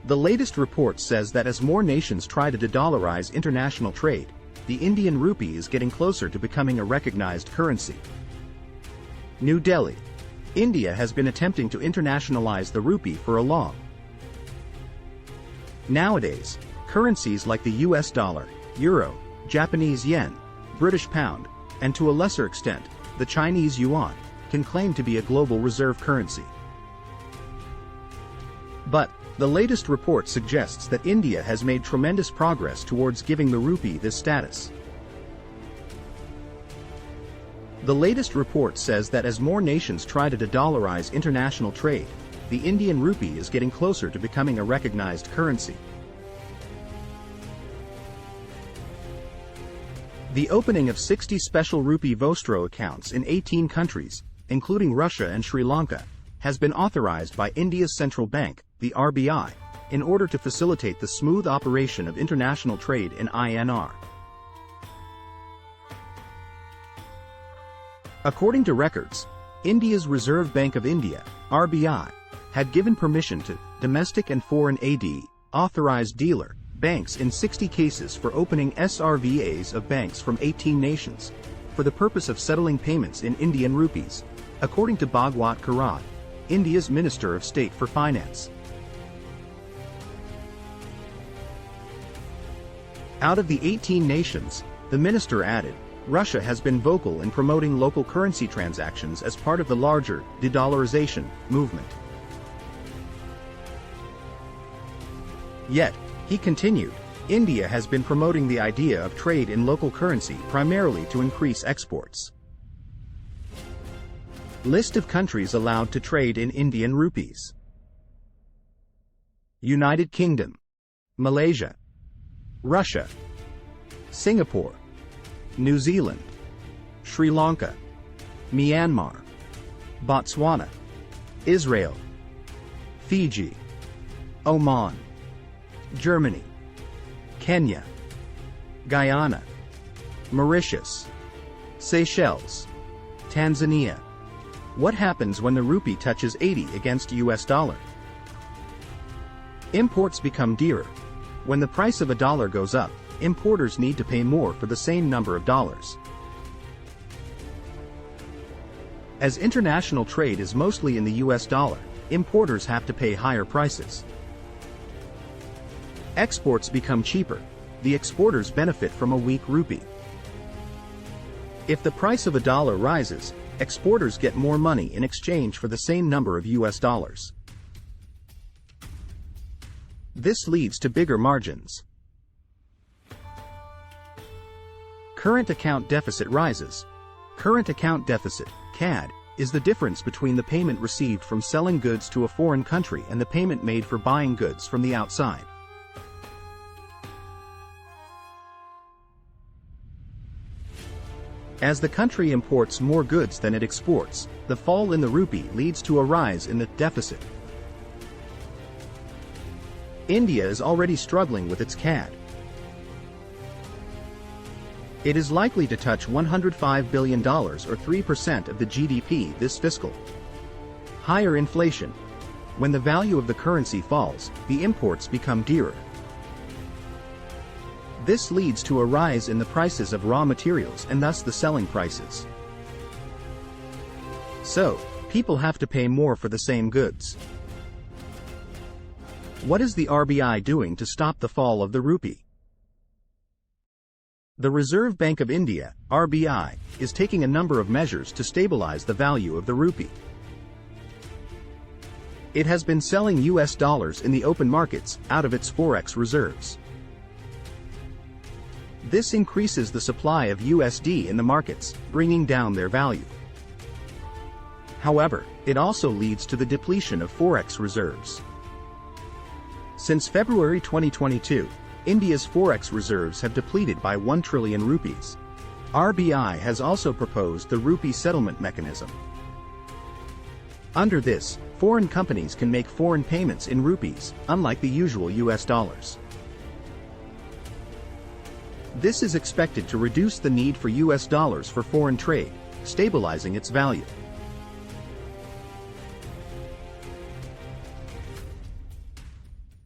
The latest report says that as more nations try to de-dollarize international trade, the Indian rupee is getting closer to becoming a recognized currency. New Delhi. India has been attempting to internationalize the rupee for a long. Nowadays, currencies like the US dollar, euro, Japanese yen, British pound, and to a lesser extent, the Chinese yuan, can claim to be a global reserve currency. But, the latest report suggests that India has made tremendous progress towards giving the rupee this status. The latest report says that as more nations try to de-dollarize international trade, the Indian rupee is getting closer to becoming a recognized currency. The opening of 60 special rupee Vostro accounts in 18 countries, including Russia and Sri Lanka, has been authorized by India's central bank, the RBI, in order to facilitate the smooth operation of international trade in INR. According to records, India's Reserve Bank of India, RBI, had given permission to domestic and foreign authorized dealer banks in 60 cases for opening SRVAs of banks from 18 nations, for the purpose of settling payments in Indian rupees, according to Bhagwat Karat, India's Minister of State for Finance. Out of the 18 nations, the minister added, Russia has been vocal in promoting local currency transactions as part of the larger de-dollarization movement. Yet, he continued, India has been promoting the idea of trade in local currency primarily to increase exports. List of countries allowed to trade in Indian rupees: United Kingdom, Malaysia, Russia, Singapore, New Zealand, Sri Lanka, Myanmar, Botswana, Israel, Fiji, Oman, Germany, Kenya, Guyana, Mauritius, Seychelles, Tanzania. What happens when the rupee touches 80 against US dollar? Imports become dearer. When the price of a dollar goes up, importers need to pay more for the same number of dollars. As international trade is mostly in the US dollar, importers have to pay higher prices. Exports become cheaper. The exporters benefit from a weak rupee. If the price of a dollar rises, exporters get more money in exchange for the same number of US dollars. This leads to bigger margins. Current account deficit rises. Current account deficit, CAD, is the difference between the payment received from selling goods to a foreign country and the payment made for buying goods from the outside. As the country imports more goods than it exports, the fall in the rupee leads to a rise in the deficit. India is already struggling with its CAD. It is likely to touch $105 billion or 3% of the GDP this fiscal. Higher inflation. When the value of the currency falls, the imports become dearer. This leads to a rise in the prices of raw materials and thus the selling prices. So, people have to pay more for the same goods. What is the RBI doing to stop the fall of the rupee? The Reserve Bank of India, RBI, is taking a number of measures to stabilize the value of the rupee. It has been selling US dollars in the open markets out of its forex reserves. This increases the supply of USD in the markets, bringing down their value. However, it also leads to the depletion of forex reserves. Since February 2022, India's forex reserves have depleted by 1 trillion rupees. RBI has also proposed the rupee settlement mechanism. Under this, foreign companies can make foreign payments in rupees, unlike the usual US dollars. This is expected to reduce the need for US dollars for foreign trade, stabilizing its value.